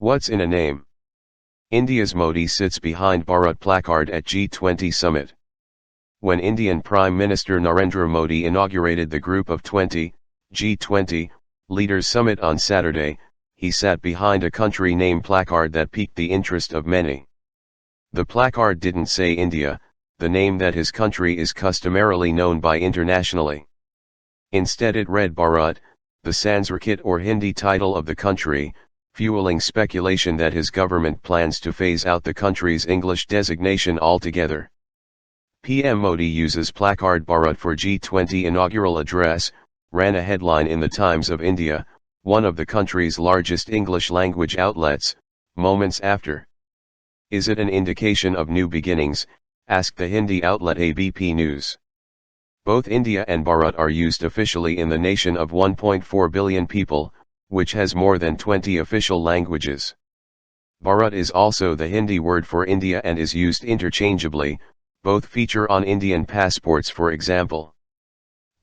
What's in a name? India's Modi sits behind Bharat placard at G20 summit. When Indian Prime Minister Narendra Modi inaugurated the Group of 20, G20, Leaders Summit on Saturday, he sat behind a country name placard that piqued the interest of many. The placard didn't say India, the name that his country is customarily known by internationally. Instead it read Bharat, the Sanskrit or Hindi title of the country, fueling speculation that his government plans to phase out the country's English designation altogether. PM Modi uses placard Bharat for G20 inaugural address, ran a headline in the Times of India, one of the country's largest English-language outlets, moments after. Is it an indication of new beginnings, asked the Hindi outlet ABP News. Both India and Bharat are used officially in the nation of 1.4 billion people, which has more than 20 official languages. Bharat is also the Hindi word for India and is used interchangeably, both feature on Indian passports for example.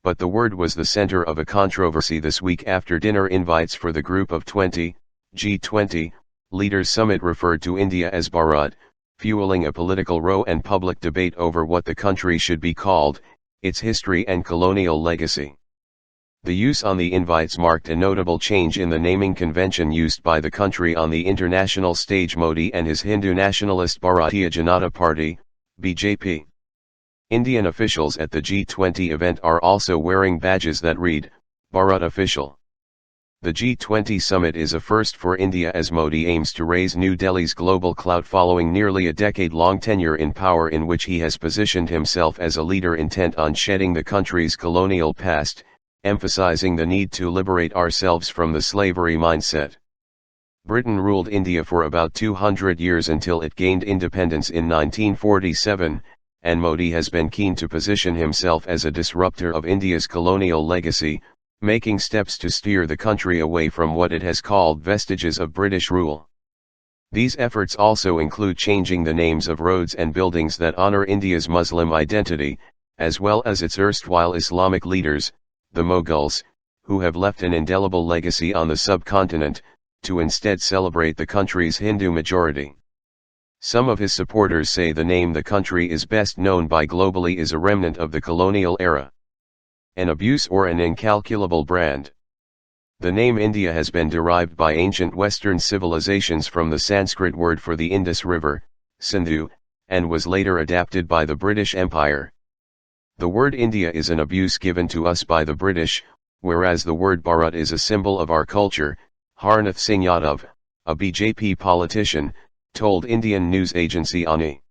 But the word was the center of a controversy this week after dinner invites for the Group of 20, G20, Leaders Summit referred to India as Bharat, fueling a political row and public debate over what the country should be called, its history and colonial legacy. The use on the invites marked a notable change in the naming convention used by the country on the international stage. Modi and his Hindu nationalist Bharatiya Janata Party, BJP. Indian officials at the G20 event are also wearing badges that read, Bharat Official. The G20 summit is a first for India as Modi aims to raise New Delhi's global clout following nearly a decade-long tenure in power in which he has positioned himself as a leader intent on shedding the country's colonial past, emphasizing the need to liberate ourselves from the slavery mindset. Britain ruled India for about 200 years until it gained independence in 1947, and Modi has been keen to position himself as a disruptor of India's colonial legacy, making steps to steer the country away from what it has called vestiges of British rule. These efforts also include changing the names of roads and buildings that honor India's Muslim identity, as well as its erstwhile Islamic leaders, the Mughals, who have left an indelible legacy on the subcontinent, to instead celebrate the country's Hindu majority. Some of his supporters say the name the country is best known by globally is a remnant of the colonial era. An abuse or an incalculable brand. The name India has been derived by ancient Western civilizations from the Sanskrit word for the Indus River, Sindhu, and was later adapted by the British Empire. The word India is an abuse given to us by the British, whereas the word Bharat is a symbol of our culture, Harnath Singh Yadav, a BJP politician, told Indian news agency ANI.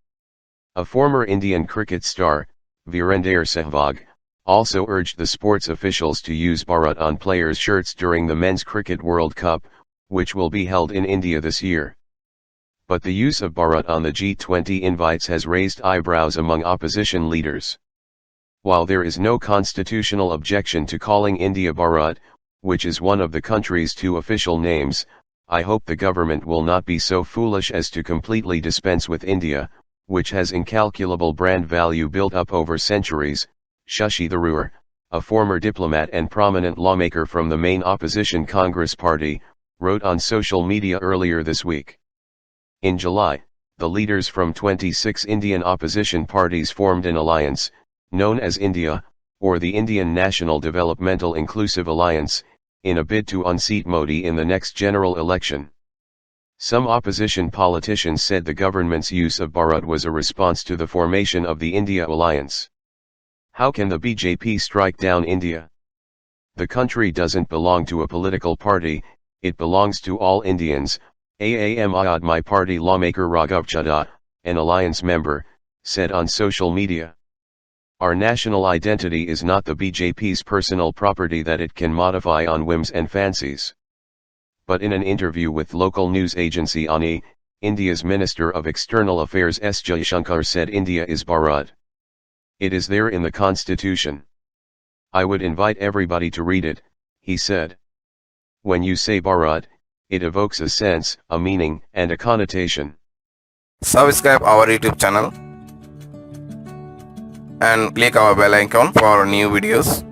A former Indian cricket star, Virender Sehwag, also urged the sports officials to use Bharat on players' shirts during the Men's Cricket World Cup, which will be held in India this year. But the use of Bharat on the G20 invites has raised eyebrows among opposition leaders. While there is no constitutional objection to calling India Bharat, which is one of the country's two official names, I hope the government will not be so foolish as to completely dispense with India, which has incalculable brand value built up over centuries, Shashi Tharoor, a former diplomat and prominent lawmaker from the main opposition Congress Party, wrote on social media earlier this week. In July, the leaders from 26 Indian opposition parties formed an alliance, known as India, or the Indian National Developmental Inclusive Alliance, in a bid to unseat Modi in the next general election. Some opposition politicians said the government's use of Bharat was a response to the formation of the India Alliance. How can the BJP strike down India? The country doesn't belong to a political party, it belongs to all Indians, Aam Aadmi Party lawmaker Raghav Chadha, an alliance member, said on social media. Our national identity is not the BJP's personal property that it can modify on whims and fancies. But in an interview with local news agency ANI, India's Minister of External Affairs S. Jaishankar said India is Bharat. It is there in the constitution. I would invite everybody to read it, he said. When you say Bharat, it evokes a sense, a meaning, and a connotation. Subscribe our YouTube channel and click our bell icon for new videos.